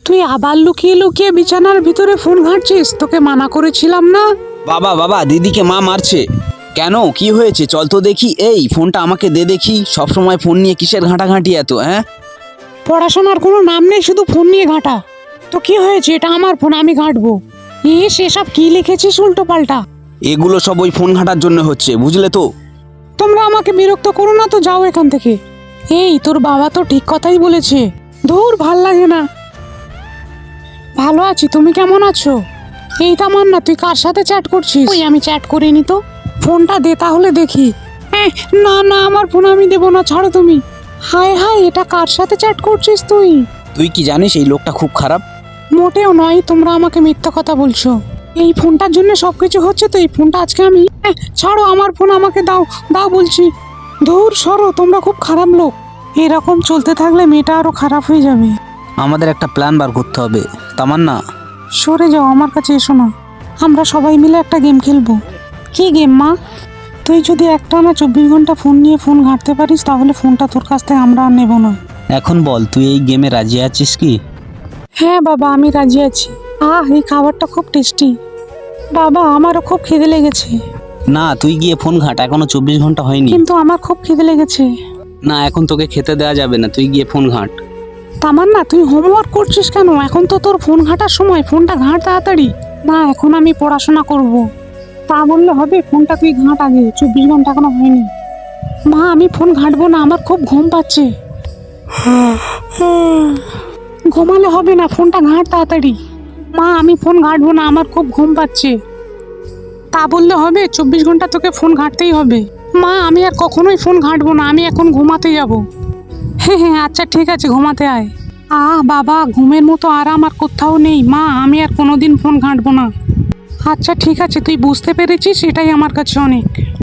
তুই আবার লুকিয়ে লুকিয়ে বিছানার ভিতরে ফোন ঘাঁটছিস? তোকে মানা করেছিলাম না? বাবা বাবা, দিদিকে মা মারছে। কেন, কি হয়েছে? চল তো দেখি। এই ফোনটা আমাকে দে দেখি। সব সময় ফোন নিয়ে কিসের ঘাঁটাঘাঁটি এত? হ্যাঁ, পড়াশোনার কোনো নাম নেই, শুধু ফোন নিয়ে ঘাঁটা। তো কি হয়েছে? এটা আমার ফোন, আমি ঘাঁটবো। সেসব কি লিখেছিস উল্টো পাল্টা? এগুলো সব ওই ফোন ঘাঁটার জন্য হচ্ছে, বুঝলে তো? তোমরা আমাকে বিরক্ত করো না তো, যাও এখান থেকে। তোর বাবা তো ঠিক কথাই বলেছে। ধুর, ভাল লাগে না। ভালো আছি, তুমি কেমন আছো? তামান না, তুই কার সাথে চ্যাট করছিস? আমি চ্যাট করিনি তো। ফোনটা দে তাহলে দেখি। না না, আমার ফোন আমি দেবো না, ছাড়ো তুমি। হায় হায়, এটা কার সাথে চ্যাট করছিস তুই? তুই কি জানিস এই লোকটা খুব খারাপ? মোটেও নয়, তোমরা আমাকে মিথ্যা কথা বলছো। এই ফোনটার জন্য সবকিছু হচ্ছে তো। এই ফোনটা আজকে আমি ছাড়ো, আমার ফোন আমাকে দাও, দাও বলছি। ধুর, সরো, তোমরা খুব খারাপ লোক। এরকম চলতে থাকলে মেয়েটা আরো খারাপ হয়ে যাবে। আমাদের একটা প্ল্যান বার করতে হবে, তামান্না। সরে যাও, আমার কাছে এসো না। আমরা সবাই মিলে একটা গেম খেলবো। কি গেম মা? তুই যদি একটানা 24 ঘন্টা ফোন নিয়ে ফোন ঘাঁটতে পারিস, তাহলে ফোনটা তোর কাছ থেকে আমরা আর নেব না। এখন বল, তুই এই গেমে রাজি আছিস কি? হ্যাঁ বাবা, আমি রাজি আছি। এই খাবারটা খুব টেস্টি। বাবা, আমারও খুব খিদে লেগেছে। না, তুই গিয়ে ফোন ঘাঁট, এখনো 24 ঘন্টা হয়নি। কিন্তু আমার খুব খিদে লেগেছে। না, এখন তোকে খেতে দেওয়া যাবে না, তুই গিয়ে ফোন ঘাঁট। তামান্না, তুই হোমওয়ার্ক করছিস কেন? এখন তো তোর ফোন ঘাঁটার সময়, ফোনটা ঘাঁট তাড়াতাড়ি। না, এখন আমি পড়াশোনা করব। তা বললে হবে? ফোনটা তুই ঘাঁট আগে, 24 ঘন্টা এখনো হয়নি। মা, আমি ফোন ঘাঁটবো না, আমার খুব ঘুম পাচ্ছে। ঘুমালে হবে না, ফোনটা ঘাঁট তাড়াতাড়ি। মা, আমি ফোন ঘাঁটবো না, আমার খুব ঘুম পাচ্ছে। তা বললে হবে? 24 ঘন্টা তোকে ফোন ঘাঁটতেই হবে। মা, আমি আর কখনোই ফোন ঘাঁটবো না, আমি এখন ঘুমাতে যাব। হ্যাঁ হ্যাঁ, আচ্ছা ঠিক আছে, ঘুমাতে আয়। বাবা, ঘুমের মতো আরাম আর কোথাও নেই। মা, আমি আর কোনোদিন ফোন ঘাঁটবো না। আচ্ছা ঠিক আছে, তুই বুঝতে পেরেছিস, এটাই আমার কাছে অনেক।